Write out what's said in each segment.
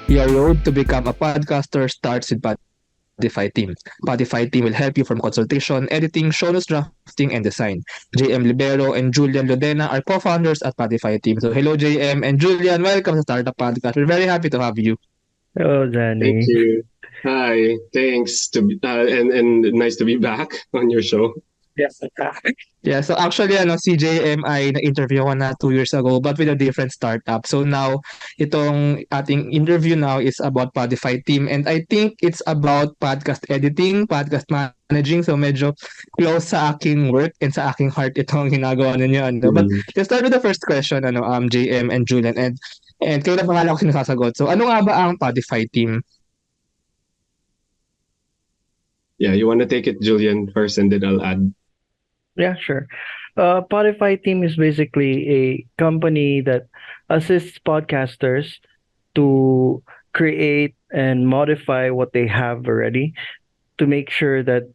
Your road to become a podcaster starts with PodifyTeam. PodifyTeam will help you from consultation, editing, show notes drafting, and design. JM Libero and Julian Ludena are co-founders at PodifyTeam. So hello JM and Julian, welcome to Startup Podcast. We're very happy to have you. Hello, Thank Janni. you. Hi, thanks to and nice to be back on your show. Yes. Yeah, so actually si JM ay na-interview ko na 2 years ago but with a different startup. So now, itong ating interview now is about Podify Team and I think it's about podcast editing, podcast managing. So medyo close sa aking work and sa aking heart itong ginagawa ninyo. But Mm. let's start with the first question, JM and Julian. And kayo na pangalan ko sinasagot. So ano nga ba ang Podify Team? Yeah, you want to take it, Julian, first, and then I'll add. Yeah, sure. PodifyTeam is basically a company that assists podcasters to create and modify what they have already to make sure that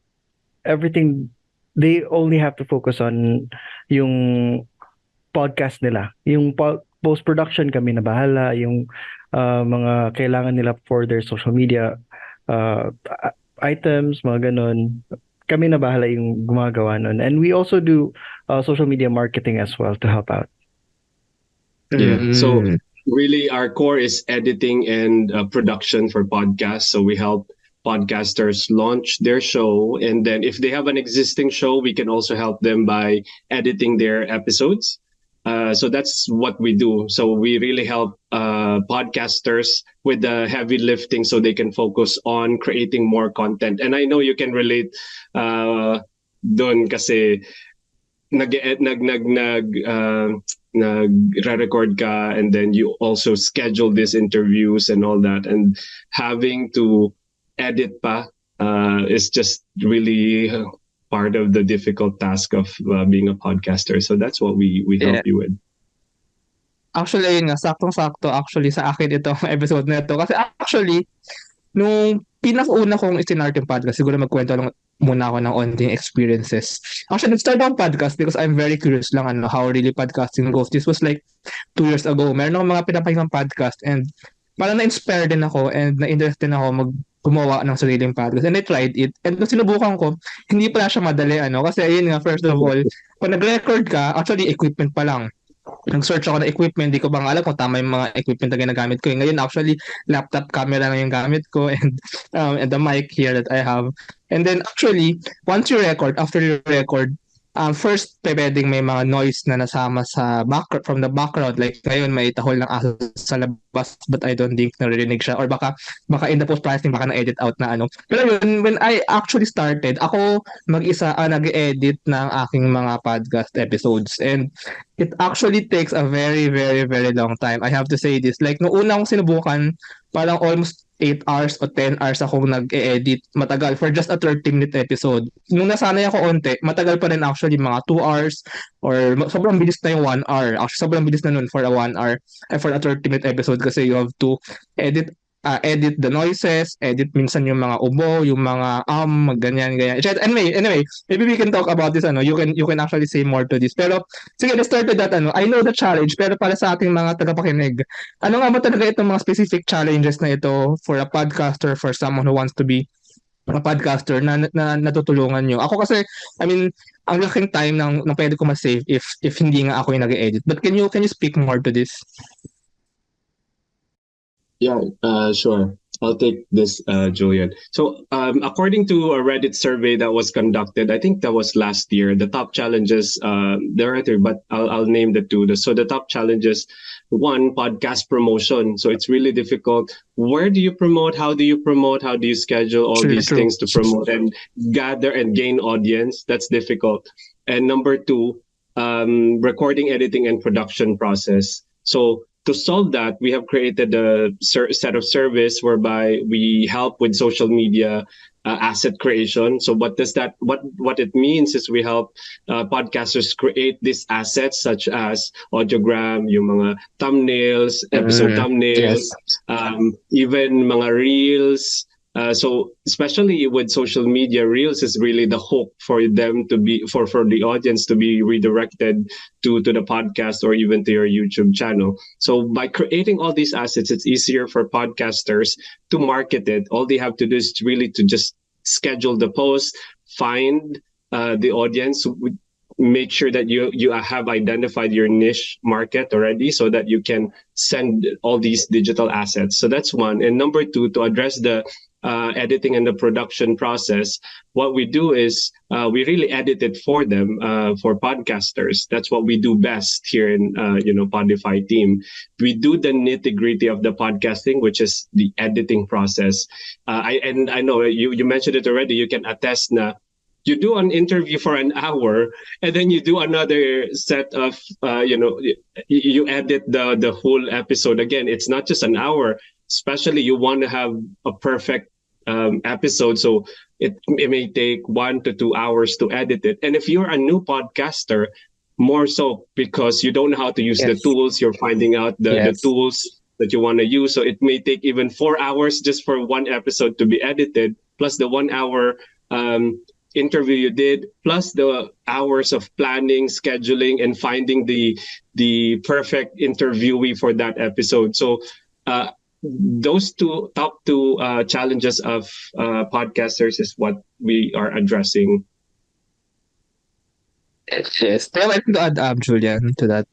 everything they only have to focus on yung podcast nila. Yung post-production kami na bahala, yung mga kailangan nila for their social media uh, items, mga ganun. Kami na bahala yung gumagawa nun. And we also do social media marketing as well to help out. Yeah. So really, our core is editing and production for podcasts. So we help podcasters launch their show, and then if they have an existing show, we can also help them by editing their episodes. So that's what we do. So we really help podcasters with the heavy lifting so they can focus on creating more content. And I know you can relate doon kasi nag-record ka and then you also schedule these interviews and all that, and having to edit pa is just really part of the difficult task of being a podcaster. So that's what we help you with. Actually, ayun nga, saktong-sakto actually sa akin itong episode na ito. Kasi actually, nung pinakauna kong isinart yung podcast, siguro magkwento lang muna ako ng onting experiences. Actually, nag-start akong podcast because I'm very curious lang how really podcasting goes. This was like 2 years ago. Meron akong mga pinapakinggang podcast and parang na-inspire din ako and na-interest din ako gumawa ng sariling podcast. And I tried it. And nung sinubukan ko, hindi pala siya madali. Kasi ayun nga, first of all, pag nag-record ka, actually equipment pa lang. Nag-search ako ng equipment, di ko bang alam kung tama yung mga equipment na ginagamit ko. Ngayon, actually, laptop camera na yung gamit ko and the mic here that I have. And then, actually, once you record, after you record, first, pwedeng may mga noise na nasama from the background. Like, ngayon, may tahol ng aso sa labas, but I don't think naririnig siya. Or baka in the post-processing, baka na-edit out na Pero yun, when I actually started, ako mag-isa nag-edit ng aking mga podcast episodes. And it actually takes a very, very, very long time. I have to say this. Like, nung una kong sinubukan, parang almost 8 hours o 10 hours akong nag-e-edit. Matagal for just a 30-minute episode. Nung nasanay ako onte, matagal pa rin actually mga 2 hours or sobrang bilis na yung 1 hour. Actually, sobrang bilis na nun for a 1 hour for a 30-minute episode kasi you have to edit edit the noises, edit minsan yung mga ubo, yung mga ganyan. Anyway, maybe we can talk about this you can actually say more to this. Pero sige, let's start with that I know the challenge pero para sa ating mga tagapakinig, ano nga ba talaga itong mga specific challenges na ito for a podcaster, for someone who wants to be a podcaster na natutulungan nyo? Ako kasi, I mean, ang laking time ng pwede ko ma-save if hindi nga ako yung nag-edit. But can you speak more to this? Yeah, sure. I'll take this, Julian. So, according to a Reddit survey that was conducted, I think that was last year, the top challenges, there are three, but I'll name the two. So the top challenges, one, podcast promotion. So it's really difficult. Where do you promote? How do you promote? How do you schedule all these things to promote and gather and gain audience? That's difficult. And number two, recording, editing, and production process. So to solve that, we have created a set of service whereby we help with social media asset creation. So what does that? What it means is we help podcasters create these assets such as audiogram, yung mga thumbnails, episode thumbnails, even mga reels, So especially with social media, reels is really the hook for them to be for the audience to be redirected to the podcast or even to your YouTube channel. So by creating all these assets, it's easier for podcasters to market it. All they have to do is really to just schedule the post, find the audience, make sure that you have identified your niche market already so that you can send all these digital assets. So that's one. And number two, to address the editing and the production process, what we do is we really edit it for them, for podcasters. That's what we do best here in Podify team. We do the nitty gritty of the podcasting, which is the editing process. I know you mentioned it already. You can attest na you do an interview for an hour and then you do another set of you edit the whole episode again. It's not just an hour, especially you want to have a perfect episode, so it may take 1 to 2 hours to edit it. And if you're a new podcaster, more so because you don't know how to use the Yes. tools, you're finding out the Yes. tools that you want to use, so it may take even 4 hours just for one episode to be edited, plus the 1 hour interview you did, plus the hours of planning, scheduling, and finding the perfect interviewee for that episode. So those top two challenges of podcasters is what we are addressing. Yes. Do you have anything to add, Julian, to that?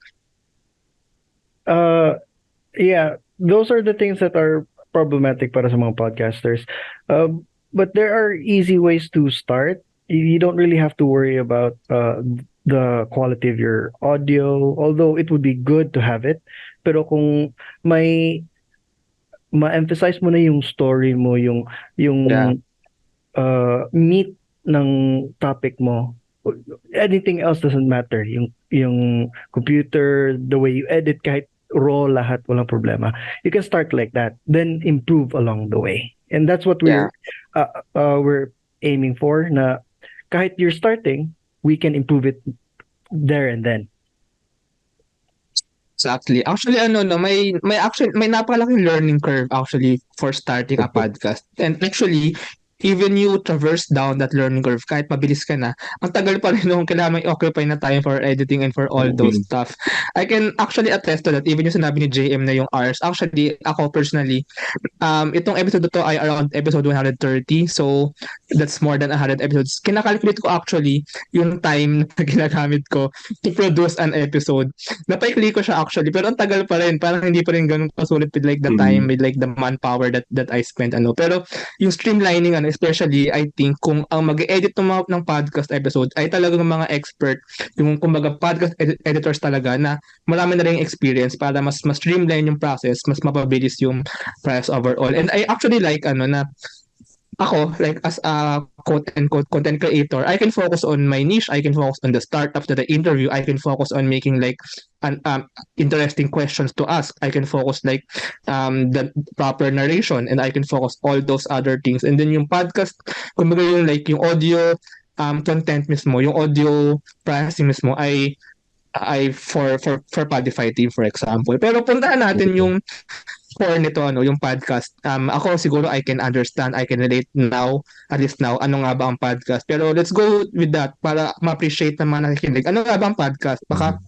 Yeah, those are the things that are problematic para sa mga podcasters. But there are easy ways to start. You don't really have to worry about the quality of your audio, although it would be good to have it. Pero kung may ma-emphasize mo na yung story mo, yung Yeah. meat ng topic mo, anything else doesn't matter. Yung computer, the way you edit, kahit raw lahat, walang problema. You can start like that, then improve along the way. And that's what we're aiming for, na kahit you're starting, we can improve it there and then. Exactly. Actually, may napakalaking learning curve actually for starting a podcast. And actually, even you traverse down that learning curve, kahit mabilis ka na, ang tagal pa rin nung kailangan i-occupy na time for editing and for all those stuff. I can actually attest to that. Even yung sinabi ni JM na yung hours. Actually, ako personally, itong episode to ay around episode 130. So, that's more than 100 episodes. Kinakalculate ko actually yung time na ginagamit ko to produce an episode. Napaikli ko siya actually, pero ang tagal pa rin. Parang hindi pa rin ganun kasulit with like the time, with like the manpower that I spent. Pero yung streamlining, especially, I think, kung ang mag-edit ng podcast episode ay talagang mga expert, yung kumbaga podcast editors talaga na marami na rin experience para mas streamline yung process, mas mapabilis yung process overall. And I actually like na ako, like as a quote-unquote content creator, I can focus on my niche, I can focus on the startup to the interview, I can focus on making like an interesting questions to ask, I can focus like the proper narration, and I can focus all those other things. And then yung podcast, kumbaga yung like yung audio content mismo, yung audio processing mismo ay for PodifyTeam, for example. Pero puntahan natin yung core nito, yung podcast. Ako siguro I can understand, I can relate now, at least now, ano nga ba ang podcast. Pero let's go with that para ma-appreciate naman nakikinig. Ano nga ba ang podcast? Baka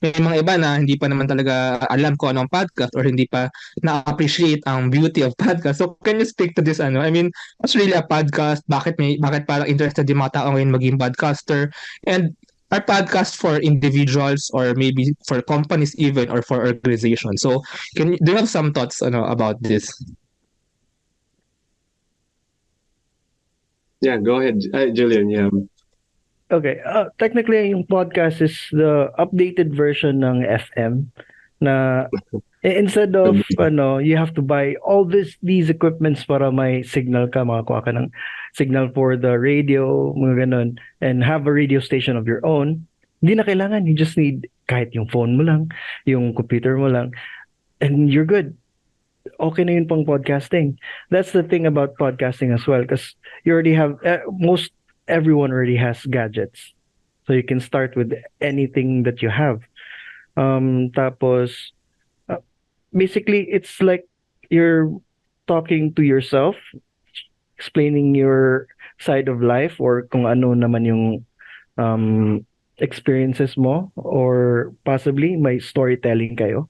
may mga iba na hindi pa naman talaga alam ko anong podcast or hindi pa na-appreciate ang beauty of podcast. So can you speak to this I mean, what's really a podcast? Bakit parang interested yung mga tao ngayon maging podcaster? And are podcasts for individuals or maybe for companies even or for organizations? So do you have some thoughts about this? Yeah, go ahead, Julian. Yeah. Okay, technically yung podcast is the updated version ng FM na instead of you have to buy all these equipments para may signal ka, makakuha ka ng signal for the radio, mga ganun, and have a radio station of your own. Hindi na kailangan, you just need kahit yung phone mo lang, yung computer mo lang, and you're good. Okay na yun pang podcasting. That's the thing about podcasting as well, because you already have everyone already has gadgets, so you can start with anything that you have. Tapos basically it's like you're talking to yourself explaining your side of life or kung ano naman yung experiences mo, or possibly may storytelling kayo,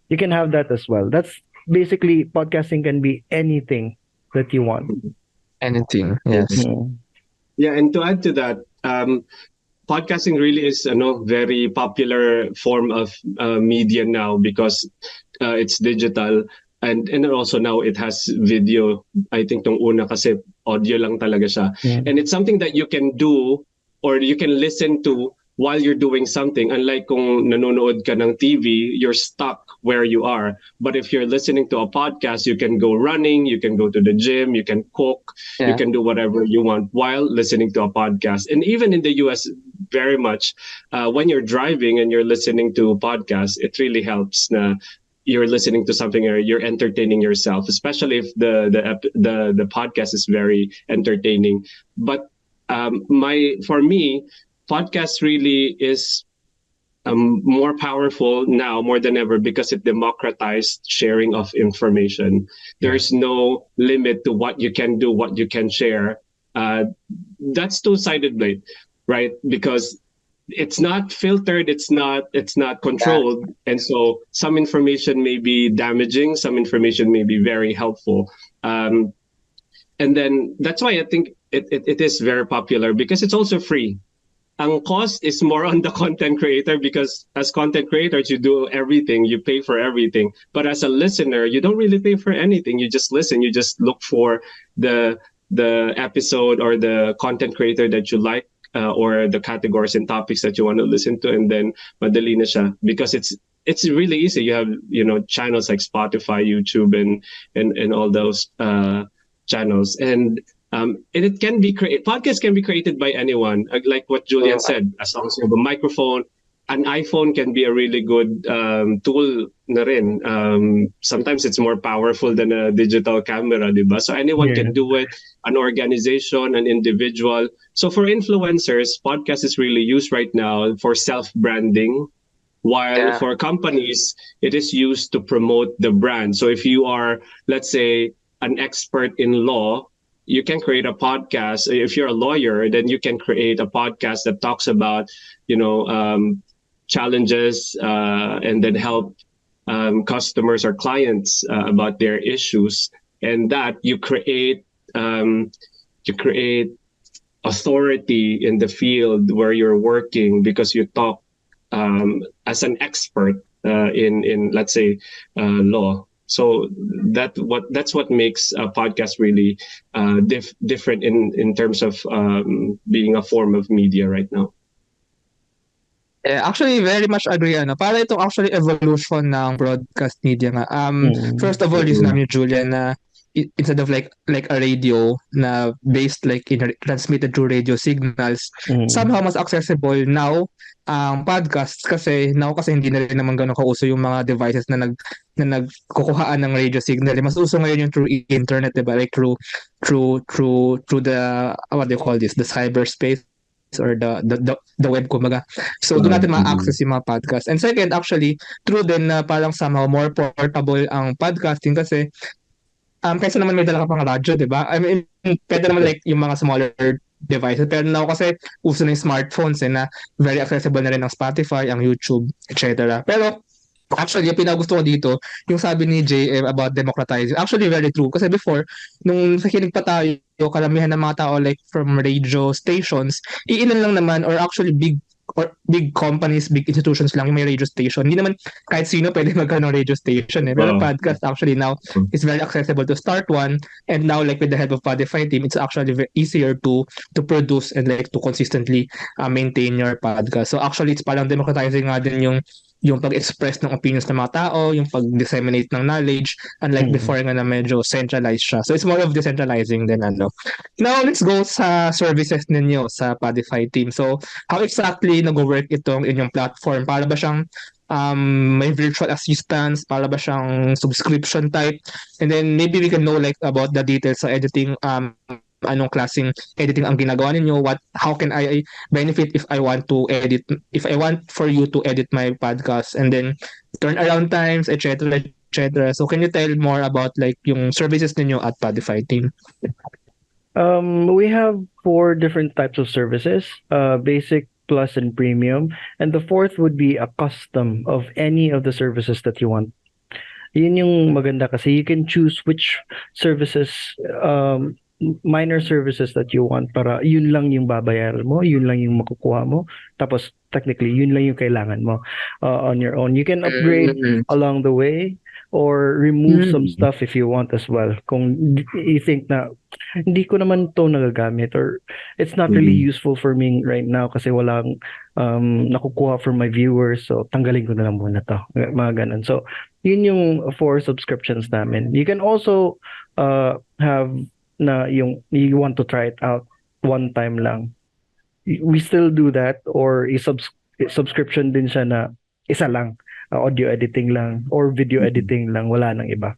you can have that as well. That's basically, podcasting can be anything that you want. Anything, yes. Mm. Yeah, and to add to that, podcasting really is very popular form of media now because it's digital, and also now it has video. I think nung una kasi audio lang talaga siya. Mm. And it's something that you can do or you can listen to while you're doing something. Unlike kung nanonood ka ng TV, you're stuck where you are. But if you're listening to a podcast, you can go running, you can go to the gym, you can cook, you Yeah. can do whatever you want while listening to a podcast. And even in the US, very much, when you're driving and you're listening to podcasts, it really helps na you're listening to something or you're entertaining yourself, especially if the podcast is very entertaining. But for me, podcast really is more powerful now more than ever because it democratized sharing of information. There's no limit to what you can do, what you can share. That's two-sided blade, right? Because it's not filtered, it's not controlled, and so some information may be damaging, some information may be very helpful. And then that's why I think it is very popular because it's also free. Ang cost is more on the content creator because as content creators, you do everything, you pay for everything. But as a listener, you don't really pay for anything. You just listen, you just look for the episode or the content creator that you like, or the categories and topics that you want to listen to, and then madali na siya because it's really easy. You have channels like Spotify, YouTube, and all those channels, and it can be created. Podcast can be created by anyone, like what Julian said. As long as you have a microphone, an iPhone can be a really good tool na rin. Sometimes it's more powerful than a digital camera, diba? So anyone can do it, an organization, an individual. So for influencers, podcast is really used right now for self-branding, while for companies, it is used to promote the brand. So if you are, let's say, an expert in law, you can create a podcast. If you're a lawyer, then you can create a podcast that talks about, challenges, and then help customers or clients about their issues. And that you create authority in the field where you're working because you talk as an expert in let's say law. So that's what makes a podcast really different in terms of being a form of media right now. Actually, very much agree. Para itong actually evolution ng broadcast media nga. First of all, yung sinabi ni Julian na instead of like a radio na based like transmitted through radio signals, somehow mas accessible now ang podcast kasi hindi na rin naman ganun kauso yung mga devices na nagkukuhaan ng radio signal. Mas uso ngayon yung through internet, diba? Like through the what do you call this? The cyberspace or the web kumbaga. So doon natin ma-access yung mga podcast. And second, actually, true din na parang somehow more portable ang podcasting kasi kaysa naman may dala ka pang radyo, di ba? I mean, pwede naman like yung mga smaller devices. Pero now kasi uso na yung smartphones na very accessible na rin ang Spotify, ang YouTube, etc. Pero actually, yung pinagusto ko dito, yung sabi ni JM about democratizing, actually very true. Kasi before, nung nakikinig pa tayo, karamihan ng mga tao like from radio stations, iilan lang naman or actually big companies, big institutions lang yung may radio station. Hindi naman kahit sino pwede magkaroon ng radio station. Pero podcast actually now is very accessible to start one, and now like with the help of PodifyTeam, it's actually very easier to produce and like to consistently maintain your podcast. So actually it's parang democratizing nga din yung pag-express ng opinions ng mga tao, yung pag-disseminate ng knowledge, unlike before nga na medyo centralized siya. So it's more of decentralizing than Now let's go sa services ninyo sa PodifyTeam. So how exactly nag-work itong inyong platform? Para ba siyang may virtual assistants? Para ba siyang subscription type? And then maybe we can know like about the details sa editing, anong klaseng editing ang ginagawa ninyo, how can I benefit if I want for you to edit my podcast, and then turnaround times, etc. So can you tell more about like yung services ninyo at PodifyTeam? We have four different types of services, basic, plus, and premium. And the fourth would be a custom of any of the services that you want. Yun yung maganda kasi you can choose which services, minor services that you want para yun lang yung babayaran mo, yun lang yung makukuha mo. Tapos technically, yun lang yung kailangan mo on your own. You can upgrade along the way or remove some stuff if you want as well. Kung you think na hindi ko naman to nagagamit or it's not really useful for me right now kasi walang nakukuha from my viewers, so tanggalin ko na lang muna to. Mga ganun. So, yun yung four subscriptions namin. You can also have na yung you want to try it out one time lang. We still do that or subscription din siya na isa lang, audio editing lang or video editing lang, wala nang iba.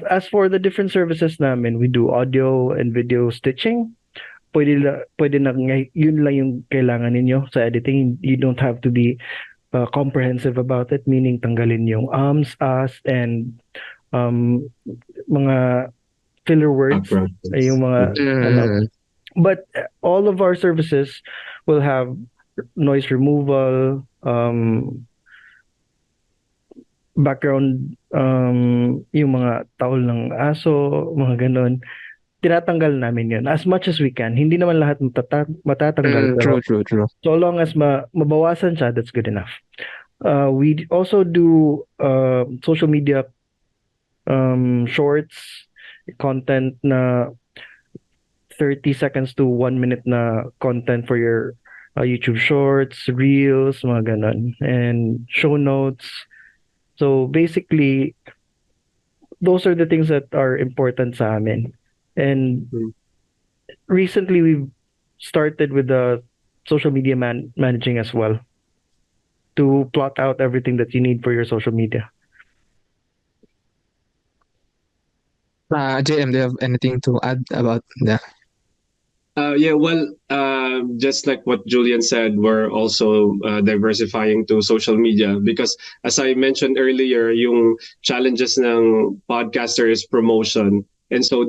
As for the different services namin, we do audio and video stitching. Pwede na yun lang yung kailangan ninyo sa editing. You don't have to be comprehensive about it, meaning tanggalin yung ums, us, and mga filler words, yung mga but all of our services will have noise removal, background, yung mga tawol ng aso, mga ganun. Tinatanggal namin yun as much as we can. Hindi naman lahat matatanggal. True. So long as mabawasan siya, that's good enough. We also do social media shorts, content na 30 seconds to 1 minute na content for your YouTube shorts, reels, mga ganon, and show notes. So basically, those are the things that are important sa amin. And recently, we've started with the social media managing as well to plot out everything that you need for your social media. JM, do you have anything to add about that? Just like what Julian said, we're also diversifying to social media because as I mentioned earlier, yung challenges ng podcaster is promotion. And so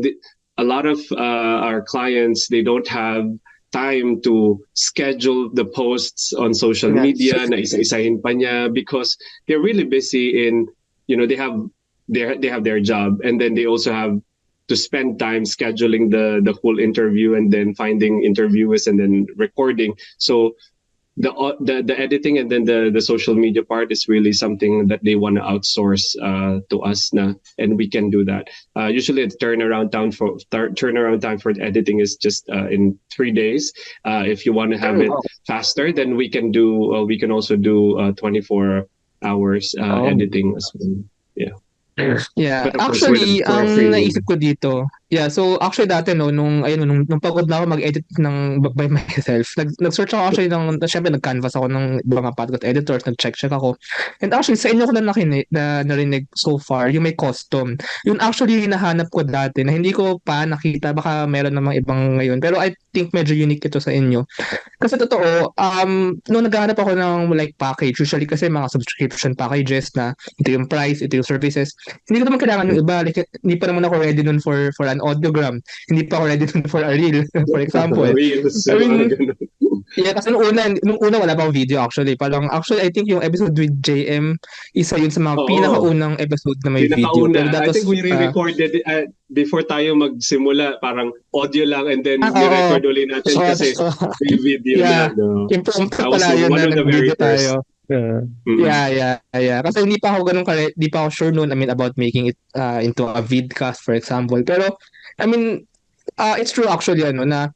a lot of our clients, they don't have time to schedule the posts on social media na isa-isahin pa niya because they're really busy in, they have their job and then they also have to spend time scheduling the whole interview and then finding interviewers and then recording. So the editing and then the social media part is really something that they want to outsource to us na, and we can do that. Usually the turnaround time for the editing is just in 3 days. If you want to have it faster, then we can also do 24 hours editing as well. Yeah, actually, ang naisip ko dito, so actually dati nung pagod na ako mag-edit ng by myself, nag-search ako actually syempre nag-canvas ako ng mga podcast editors, nag-check ako. And actually sa inyo ko na narinig so far, yung may custom. Yun actually hinahanap ko dati na hindi ko pa nakita, baka meron namang ibang ngayon. Pero I think medyo unique ito sa inyo. Kasi totoo, nung naghahanap ako ng like package, usually kasi mga subscription packages na ito yung price, ito yung services, hindi ko naman kailangan yung iba. Like, hindi pa naman ako ready nun for an audiogram. Hindi pa ako ready nun for a reel, for example. Kasi nung una wala pa akong video actually. Actually, I think yung episode with JM, isa yun sa mga pinakaunang episode na may video. Pero I think we re-recorded before tayo magsimula, parang audio lang and then re-record ulit natin kasi may video na. No? Impromptu pala yun na nag-video tayo. Kasi hindi pa ako sure noon, about making it into a vidcast, for example. Pero, it's true actually, na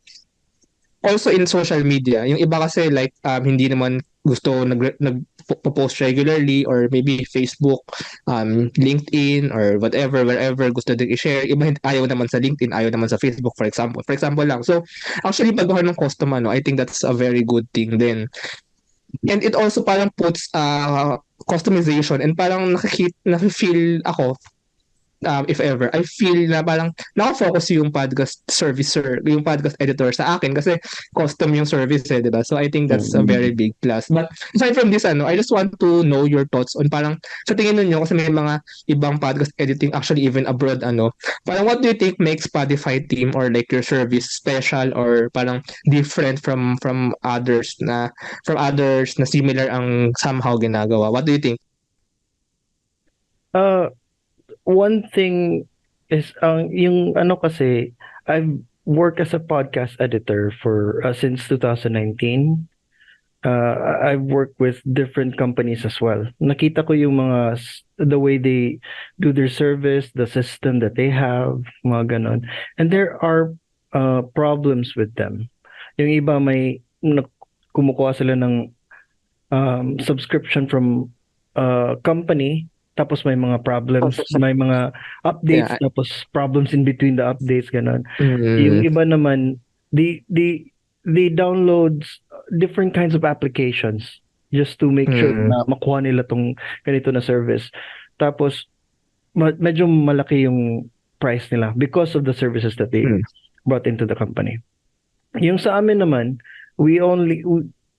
also in social media, yung iba kasi like, hindi naman gusto nag-post regularly or maybe Facebook, LinkedIn, or whatever, wherever gusto din i-share. Iba ayaw naman sa LinkedIn, ayaw naman sa Facebook, for example. For example lang. So, actually, paggawa ng custom, I think that's a very good thing din. And it also parang puts customization and parang nafe-feel ako if ever, I feel na parang naka-focus yung yung podcast editor sa akin kasi custom yung service eh, di ba? So I think that's a very Mm. big plus. But aside from this, I just want to know your thoughts on parang sa tingin ninyo kasi may mga ibang podcast editing actually even abroad, parang what do you think makes Spotify team or like your service special or parang different from others na similar ang somehow ginagawa? What do you think? Uh, One thing is yung ano kasi I've worked as a podcast editor for since 2019. I've worked with different companies as well. Nakita ko yung the way they do their service, the system that they have, mga ganon. And there are problems with them. Yung iba kumukuha sila ng subscription from company, tapos may mga problems, may mga updates, Yeah. tapos problems in between the updates, ganon. Yung Mm, iba naman, they download different kinds of applications just to make sure mm, na makuha nila tong ganito na service. Tapos, medyo malaki yung price nila because of the services that they mm, brought into the company. Yung sa amin naman, we only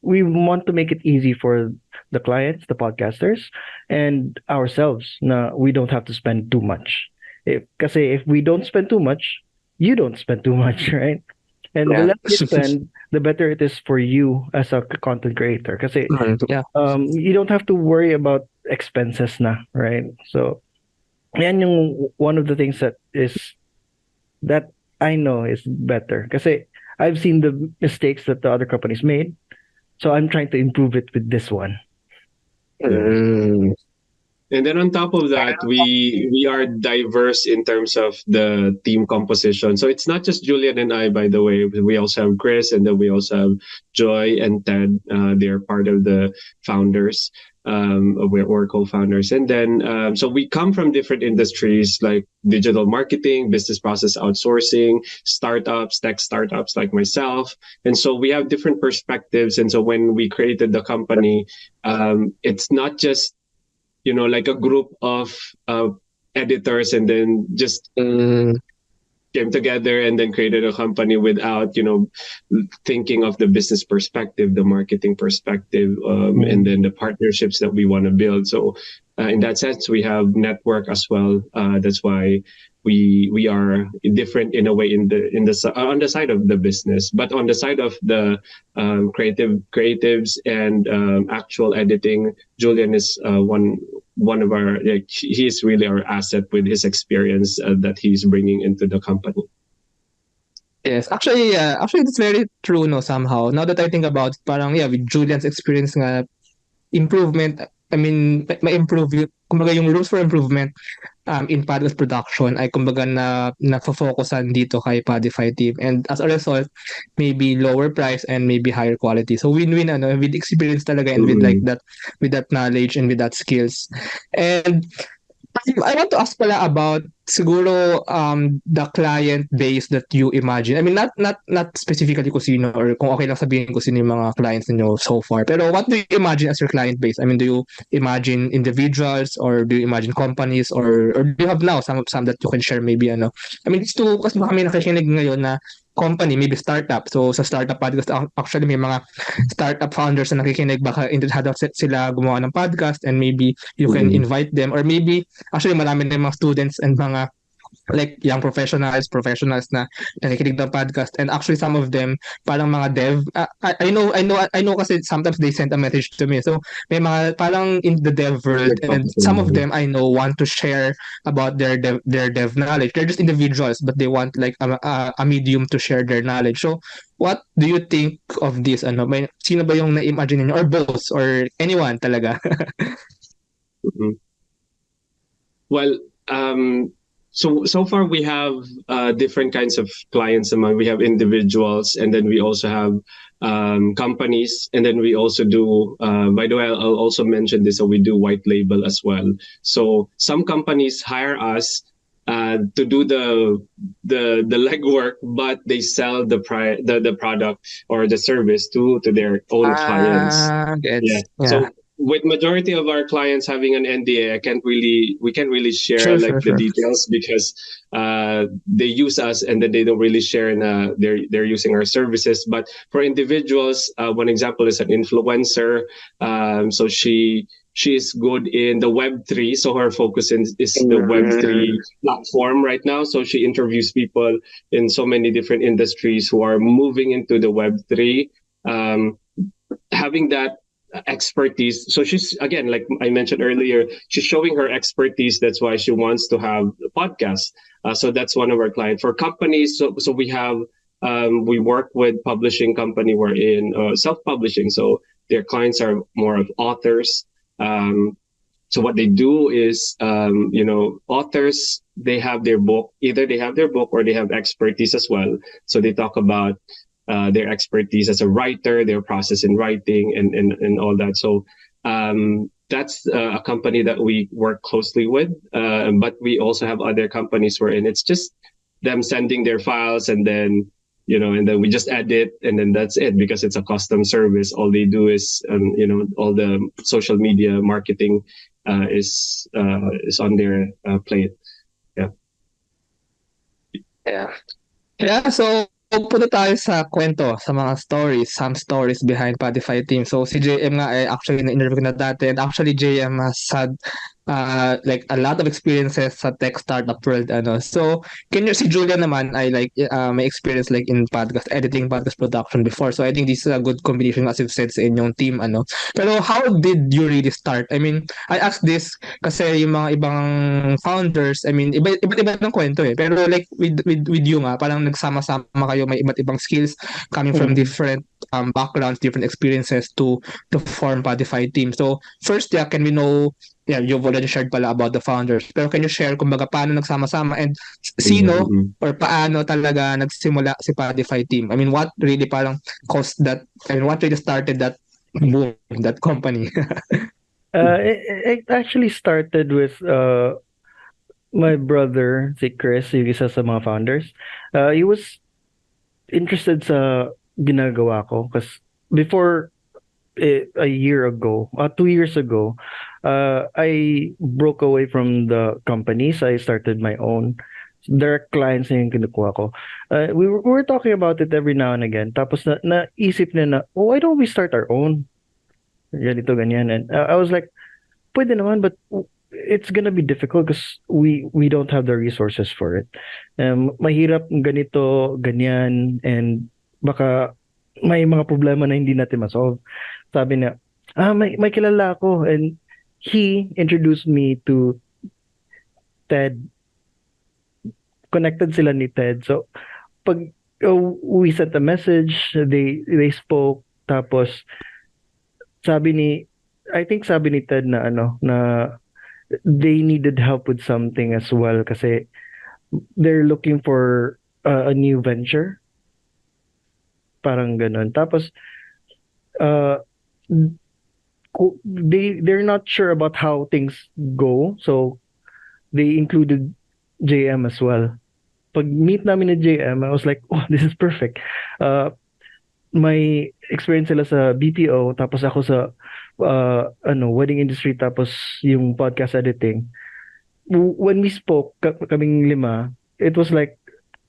we want to make it easy for the clients, the podcasters, and ourselves na we don't have to spend too much. Kasi if we don't spend too much, you don't spend too much, right? And the yeah. less you spend, the better it is for you as a content creator. Kasi Yeah. you don't have to worry about expenses na, right? So, yan yung one of the things that I know is better. Kasi I've seen the mistakes that the other companies made. So I'm trying to improve it with this one. Yeah. Mm, And then on top of that, we are diverse in terms of the team composition. So it's not just Julian and I, by the way. We also have Chris, and then we also have Joy and Ted. They're part of the founders. We're co-founders, and then so we come from different industries like digital marketing, business process outsourcing, startups, tech startups like myself, and so we have different perspectives. And so when we created the company, it's not just like a group of editors and then just mm, came together and then created a company without thinking of the business perspective, the marketing perspective, and then the partnerships that we want to build. So in that sense, we have network as well. That's why we are different in a way on the side of the business, but on the side of the creatives and actual editing, Julian is one of our, like, he's really our asset with his experience that he's bringing into the company. yes. Actually, yeah. Actually, it's very true, no, somehow. Now that I think about it, parang, yeah, with Julian's experience nga, improvement, I mean, ma-improve yung, kumbaga yung rules for improvement in podcast production ay kumbaga na-focusan dito kay Podify team. And as a result, maybe lower price and maybe higher quality. So win-win with experience talaga and with like Mm-hmm. that, with that knowledge and with that skills. And I want to ask pala about siguro the client base that you imagine. I mean not specifically kung sino or kung okay lang sabihin ko sino yung mga clients niyo so far. Pero what do you imagine as your client base? I mean, do you imagine individuals or do you imagine companies or do you have now some that you can share maybe I mean, it's to kasi baka may nakikinig ngayon na company, maybe startup. So sa startup podcast actually may mga startup founders na nakikinig baka interesado sila gumawa ng podcast and maybe you can Mm-hmm. invite them or maybe actually marami na yung mga students and mga like young professionals na nakikinig ng podcast and actually some of them parang mga dev I know kasi sometimes they send a message to me so may mga parang in the dev world Like and some of publishing. them I know want to share about their dev knowledge. They're just individuals but they want like a medium to share their knowledge. So what do you think of this sino ba yung na-imagine niyo or both or anyone talaga? Mm-hmm. Well, so far we have different kinds of clients. We have individuals, and then we also have companies, and then we also do. By the way, I'll also mention this. So we do white label as well. So some companies hire us to do the legwork, but they sell the product or the service to their own clients. Yeah. Gets. Yeah. So with majority of our clients having an NDA, we can't really share Sure, like sure, the sure. details because they use us and then they don't really share in they're using our services. But for individuals, one example is an influencer. So she is good in the Web3, so her focus is the Web3 platform right now. So she interviews people in so many different industries who are moving into the Web3. Having that expertise, so she's, again, like I mentioned earlier, she's showing her expertise. That's why she wants to have a podcast. So that's one of our clients. For companies, so we have we work with publishing company. We're in self-publishing, so their clients are more of authors. So what they do is, authors, they have their book, either they have their book or they have expertise as well. So they talk about their expertise as a writer, their process in writing, and all that. So that's a company that we work closely with. But we also have other companies wherein it's just them sending their files, and then and then we just edit, and then that's it, because it's a custom service. All they do is all the social media marketing is on their plate. Yeah. Yeah. Yeah, so punta tayo sa kwento, sa mga stories, some stories behind PodifyTeam. So si JM nga ay actually na-interview ko na dati, and actually JM has had like a lot of experiences sa tech startup world, ano. So si Julian naman ay like may experience like in podcast editing, podcast production before. So I think this is a good combination, as you've said, sa inyong team, ano. Pero how did you really start? I mean, I asked this kasi yung mga ibang founders, I mean, iba't iba ng kwento eh. Pero like with you nga, parang nagsama-sama kayo, may iba't ibang skills coming from Mm. different backgrounds, different experiences to form Podify team. So first, yeah, can we know, yeah, you've already shared pala about the founders. Pero can you share kumbaga paano nagsama-sama, and sino Mm-hmm. or paano talaga nagsimula si Podify team? I mean, what really parang caused that, I mean, what really started that boom, that company? It actually started with my brother, si Chris, yung isa sa mga founders. He was interested sa ginagawa ko kasi before a year ago, 2 years ago, I broke away from the companies. I started my own. Direct clients na yung kinukuha ko. We were talking about it every now and again. Tapos naisip niya na, oh, why don't we start our own? Ganito, ganyan. And I was like, pwede naman, but it's gonna be difficult because we don't have the resources for it. Mahirap ganito, ganyan, and baka may mga problema na hindi natin ma-solve. Sabi niya, may kilala ako, and he introduced me to Ted. Connected sila ni Ted. So pag we sent a message, they spoke, tapos I think sabi ni Ted na na they needed help with something as well kasi they're looking for a new venture. Parang ganun. Tapos they're not sure about how things go, so they included JM as well. Pag meet namin ni JM, I was like, oh, this is perfect. May experience sila sa BPO, tapos ako sa wedding industry, tapos yung podcast editing. When we spoke, kaming lima, it was like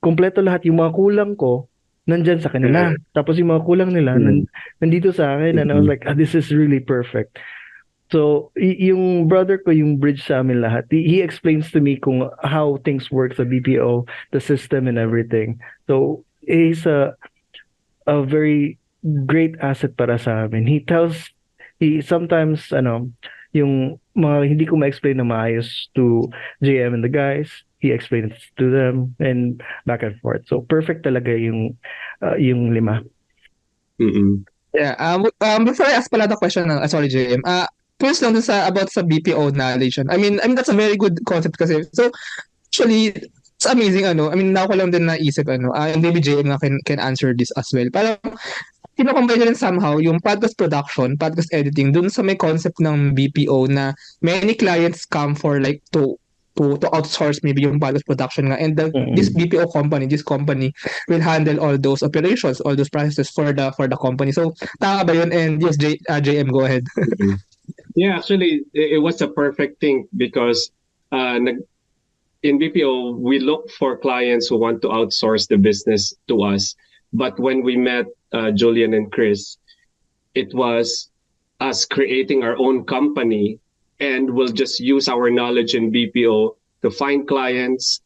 kompleto lahat. Yung mga kulang ko nandyan sa kanila, tapos yung mga kulang nila nandito sa akin, and I was like, this is really perfect. So yung brother ko yung bridge sa amin lahat. He explains to me kung how things work sa BPO, the system and everything. So he's a very great asset para sa amin. He sometimes yung mga hindi ko ma-explain na maayos to JM and the guys, he explains to them, and back and forth. So perfect talaga yung lima. Mm-mm. Yeah. Before I ask pala the question, sorry, JM. First lang dun about sa BPO knowledge. I mean that's a very good concept kasi. So actually, it's amazing, I mean, now ko lang din naisip, and maybe JM nga can answer this as well. Parang kino-combine nyo rin somehow yung podcast production, podcast editing, dun sa may concept ng BPO na many clients come for like to outsource maybe yung podcast production nga, and this BPO company, this company will handle all those operations, all those processes for the company. So tama ba yun? And yes, JM, go ahead. Yeah, actually, it was a perfect thing because in BPO, we look for clients who want to outsource the business to us. But when we met Julian and Chris, it was us creating our own company, and we'll just use our knowledge in BPO to find clients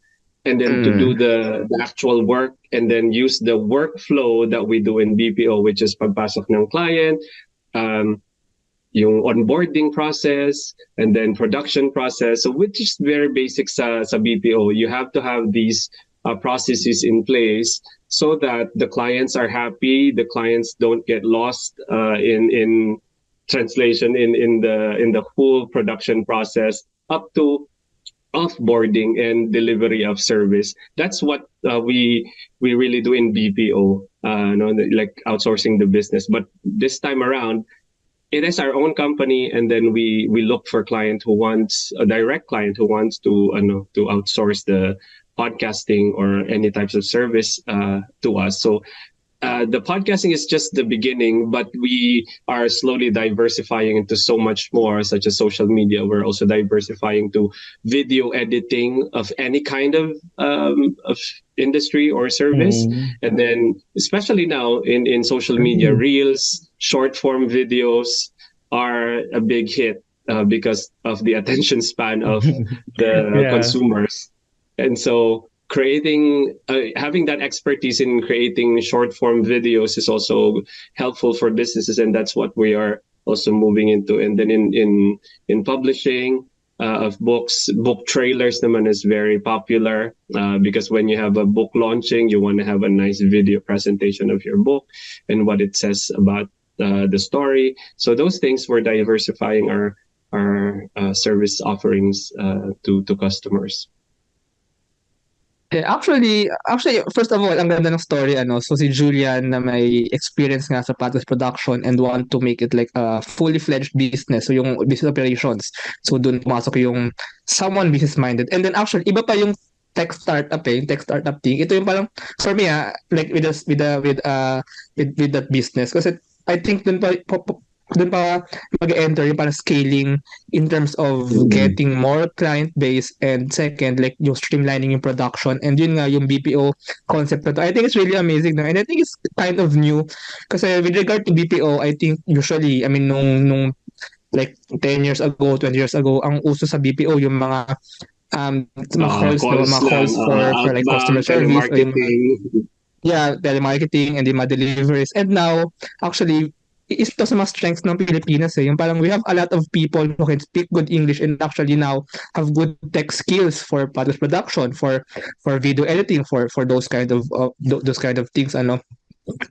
and then to do Mm. the actual work, and then use the workflow that we do in BPO, which is pagpasok ng client, um, yung onboarding process, and then production process. So which is very basic sa BPO. You have to have these processes in place so that the clients are happy, the clients don't get lost in translation in the full production process up to offboarding and delivery of service. That's what we really do in BPO, no, like outsourcing the business. But this time around, it is our own company, and then we look for client who wants a direct client who wants to to outsource the podcasting or any types of service to us. So the podcasting is just the beginning, but we are slowly diversifying into so much more, such as social media. We're also diversifying to video editing of any kind of industry or service. Mm. And then, especially now in social media, Mm. reels, short form videos are a big hit because of the attention span of the Yeah. consumers. And so creating having that expertise in creating short form videos is also helpful for businesses, and that's what we are also moving into. And then in publishing of books, book trailers naman is very popular because when you have a book launching, you want to have a nice video presentation of your book and what it says about the story. So those things, we're diversifying our service offerings to customers. Yeah, actually, first of all, ang ganda ng story, ano. So, si Julian na may experience nga sa podcast production and want to make it like a fully fledged business. So, yung business operations. So, dun pumasok yung someone business-minded. And then, actually, iba pa yung tech startup yung tech startup thing. Ito yung parang, for me, like with that business. Kasi, I think dun pa mag-enter yung parang scaling in terms of Mm-hmm. getting more client base, and second, like yung streamlining yung production, and yun nga yung BPO concept na to. I think it's really amazing, no? And I think it's kind of new kasi with regard to BPO, I think usually, I mean, nung like 10 years ago, 20 years ago, ang uso sa BPO yung mga calls, no, Calls mga lang, calls for like customer outbound service, o yung mga, telemarketing. yeah, telemarketing and the mga deliveries. And now, actually, isa to sa mga strengths ng Pilipinas eh. Yung parang we have a lot of people who can speak good English and actually now have good tech skills for podcast production, for video editing, for those kind of things, ano.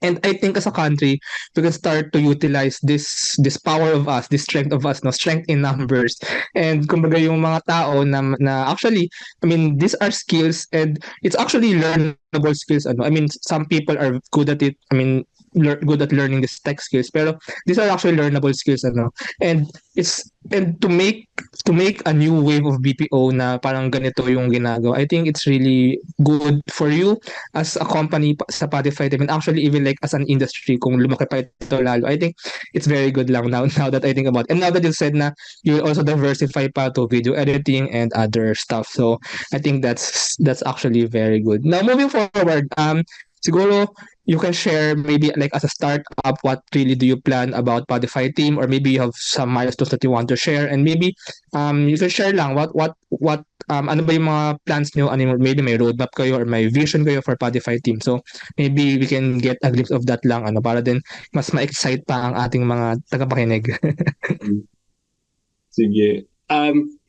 And I think as a country, we can start to utilize this power of us, this strength of us, no, strength in numbers. And kumbaga yung mga tao na actually, I mean, these are skills and it's actually learnable skills. Ano, I mean, some people are good at it. I mean, good at learning these tech skills, pero these are actually learnable skills. Ano, and it's and to make a new wave of BPO na parang ganito yung ginagawa. I think it's really good for you as a company sa PodifyTeam, and actually even like as an industry kung lumaki pa ito lalo. I think it's very good lang now that I think about it. And now that you said na you will also diversify pa to video editing and other stuff. So I think that's actually very good. Now moving forward, siguro you can share maybe like as a startup, what really do you plan about PodifyTeam, or maybe you have some milestones that you want to share, and maybe you can share lang what ano ba yung mga plans niyo, ano maybe may roadmap kayo or may vision kayo for PodifyTeam. So maybe we can get a glimpse of that lang, ano, para din mas ma-excite pa ang ating mga tagapakinig. Sige.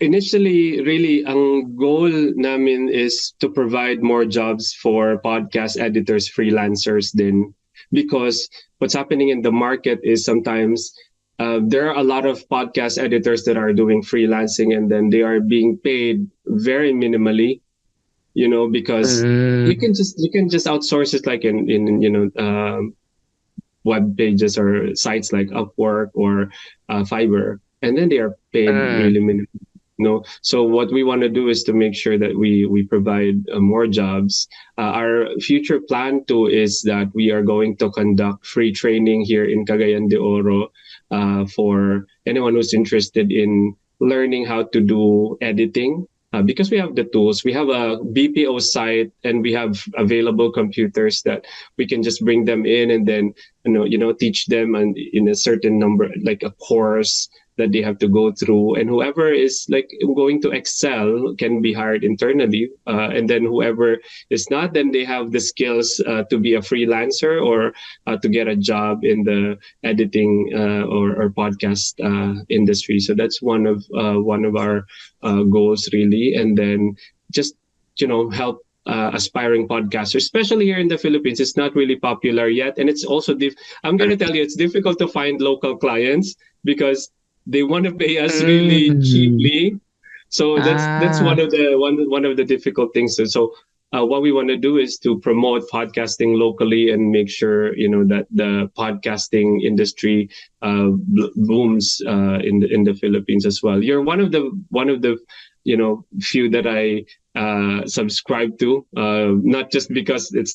Initially, really, ang goal namin is to provide more jobs for podcast editors, freelancers din. Because what's happening in the market is sometimes there are a lot of podcast editors that are doing freelancing, and then they are being paid very minimally, because Mm, you can just outsource it like in web pages or sites like Upwork or Fiverr, and then they are paid mm, really minimum. No, so what we want to do is to make sure that we provide more jobs. Our future plan too is that we are going to conduct free training here in Cagayan de Oro for anyone who's interested in learning how to do editing. Because we have the tools, we have a BPO site, and we have available computers that we can just bring them in, and then teach them and in a certain number, like a course that they have to go through, and whoever is like going to excel can be hired internally, and then whoever is not, then they have the skills to be a freelancer or to get a job in the editing or podcast industry. So that's one of our goals really, and then just help aspiring podcasters, especially here in the Philippines. It's not really popular yet, and it's also I'm going to tell you, it's difficult to find local clients because they want to pay us really Mm. cheaply. So that's Ah. one of the difficult things. So what we want to do is to promote podcasting locally and make sure that the podcasting industry booms in the Philippines as well. You're one of the few that I subscribe to, not just because it's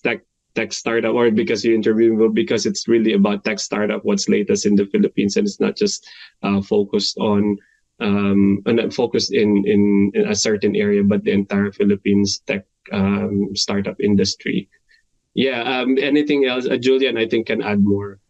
tech startup or because you interview me, but because it's really about tech startup, what's latest in the Philippines, and it's not just focused on and not focused in a certain area, but the entire Philippines tech startup industry. Yeah. Anything else, Julian? I think can add more.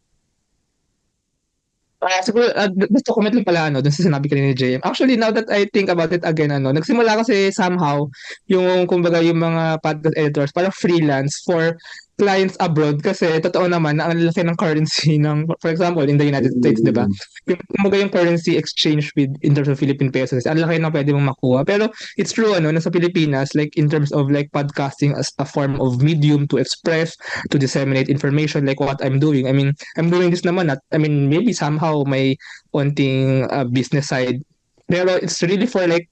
Siguro, just to comment lang pala dun sa sinabi kanina ni JM. Actually, now that I think about it again, nagsimula kasi somehow yung kumbaga yung mga podcast editors parang freelance for clients abroad kasi totoo naman na ang laki ng currency ng, for example, in the United States, 'di ba? Mm, Yung kumbaga yung currency exchange with in terms of Philippine pesos, ang laki ng pwede mong makuha. Pero it's true na sa Pilipinas, like in terms of like podcasting as a form of medium to express, to disseminate information like what I'm doing. I mean, I'm doing this naman at, I mean, maybe somehow may onting business side. Pero it's really for like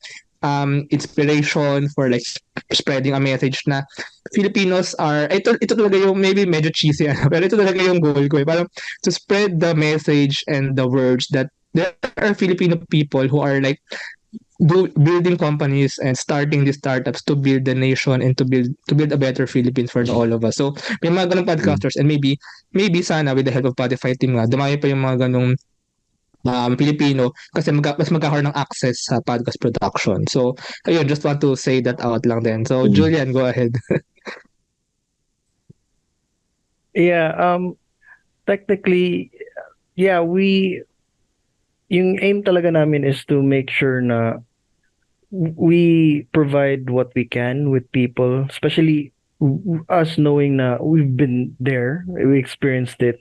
inspiration, for like spreading a message na Filipinos are, ito talaga yung maybe medyo cheesy pero ito talaga yung goal ko parang to spread the message and the words that there are Filipino people who are like building companies and starting these startups to build the nation and to build a better Philippines for all of us. So may mga ganong mm, podcasters, and maybe sana with the help of PodifyTeam nga dumami pa yung mga ganong Pilipino kasi mas magkakaroon ng access sa podcast production. So ayun, just want to say that out lang din. So mm, Julian, go ahead. Yeah, technically, yeah, yung aim talaga namin is to make sure na we provide what we can with people, especially us knowing na we've been there, we experienced it.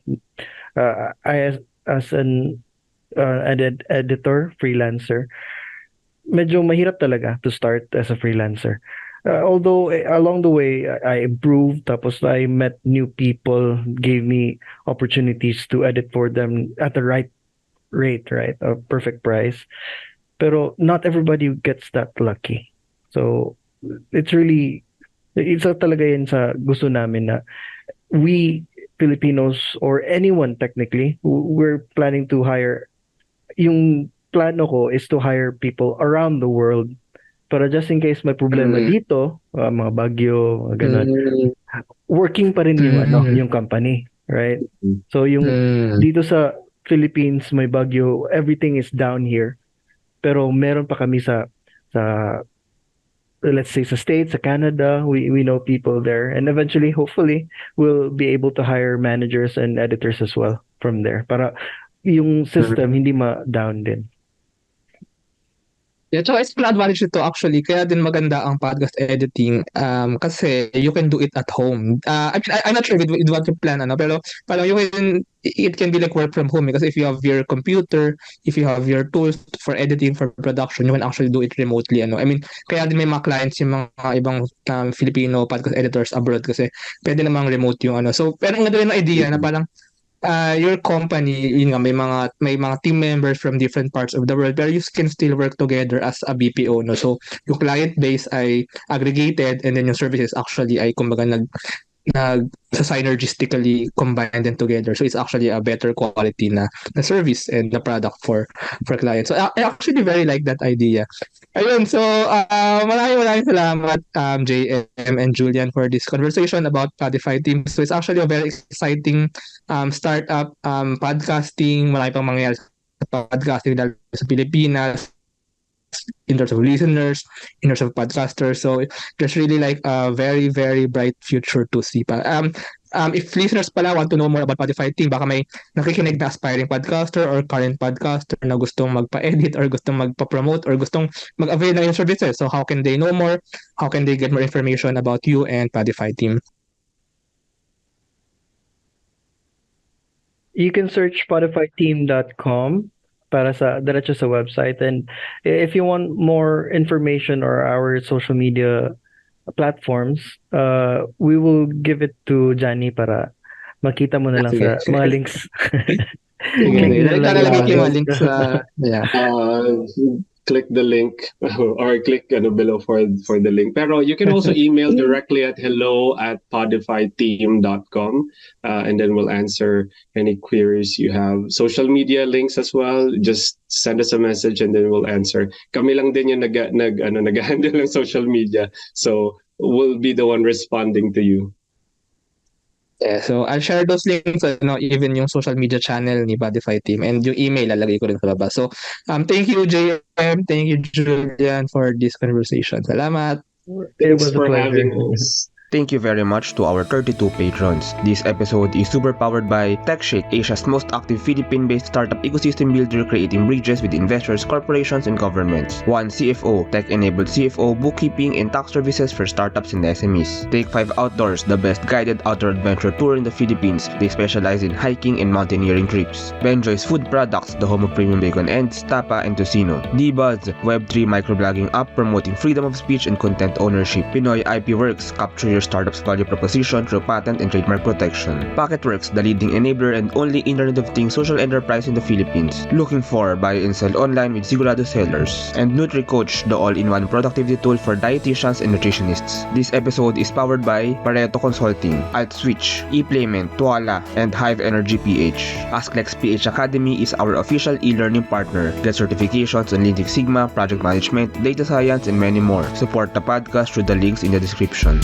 I as an editor, freelancer, medyo mahirap talaga to start as a freelancer. Although along the way I improved, tapos I met new people, gave me opportunities to edit for them at the right rate, right? A perfect price. Pero not everybody gets that lucky. So it's really, isa talaga yan sa gusto namin na we Filipinos or anyone technically, we're planning to hire, yung plano ko is to hire people around the world para just in case may problema Mm, dito, mga bagyo, mga ganun, mm, working pa rin yung mm, yung company, right? mm, So yung mm, dito sa Philippines may bagyo, everything is down here. Pero meron pa kami sa let's say sa States, sa Canada, we know people there, and eventually hopefully we'll be able to hire managers and editors as well from there para yung mm. system hindi ma-down din. Yeah, tsaka it's an advantage nito actually. Kaya din maganda ang podcast editing kasi you can do it at home. I mean, I'm not sure with what you plan, pero parang it can be like work from home kasi if you have your computer, if you have your tools for editing, for production, you can actually do it remotely, I mean, kaya din may mga clients yung mga ibang Filipino podcast editors abroad kasi pwede namang remote yung So, pero ang ganda rin ng idea na mm, parang your company, yun nga, may mga team members from different parts of the world, pero you can still work together as a BPO, no? So, yung client base ay aggregated and then yung services actually ay kumbaga synergistically combine them together. So it's actually a better quality na service and the product for clients. So I actually very like that idea. Ayun, so maraming salamat JM and Julian for this conversation about PodifyTeam. So it's actually a very exciting startup podcasting. Marami pang mangyayari sa podcasting dahil sa Pilipinas in terms of listeners, in terms of podcasters. So there's really like a very, very bright future to see pa. If listeners pala want to know more about PodifyTeam, baka may nakikinig na aspiring podcaster or current podcaster na gustong magpa-edit or gustong magpa-promote or gustong mag-avail ng yung services. So how can they know more? How can they get more information about you and PodifyTeam? You can search PodifyTeam.com para sa diretso sa website, and if you want more information or our social media platforms, we will give it to Janni para makita mo na lang sa mga links. Click lalagay ko yung mga links click the link or click below for the link. Pero you can also email directly at hello@podifyteam.com and then we'll answer any queries you have. Social media links as well. Just send us a message and then we'll answer. Kami lang din yung nag-handle ng social media. So we'll be the one responding to you. Yeah, so I'll share those links, even yung social media channel ni PodifyTeam and yung email lalagay ko rin sa baba. So, thank you JM, thank you Julian for this conversation. Salamat. Thanks for having us. Thank you very much to our 32 patrons. This episode is super powered by TechShake, Asia's most active Philippine-based startup ecosystem builder creating bridges with investors, corporations, and governments. 1 CFO, tech-enabled CFO, bookkeeping, and tax services for startups and SMEs. Take 5 Outdoors, the best guided outdoor adventure tour in the Philippines. They specialize in hiking and mountaineering trips. Benjoy's Food Products, the home of premium bacon ends, tapa, and tocino. D-Buzz, Web3 microblogging app promoting freedom of speech and content ownership. Pinoy IP Works, capture your startup's value proposition through patent and trademark protection. Packetworks, the leading enabler and only Internet of Things social enterprise in the Philippines. Looking for buy and sell online with Sigurado sellers. And NutriCoach, the all-in-one productivity tool for dietitians and nutritionists. This episode is powered by Pareto Consulting, AltSwitch, ePlayment, Tuala, and Hive Energy PH. AskLex PH Academy is our official e-learning partner. Get certifications on Lean Six Sigma, project management, data science, and many more. Support the podcast through the links in the description.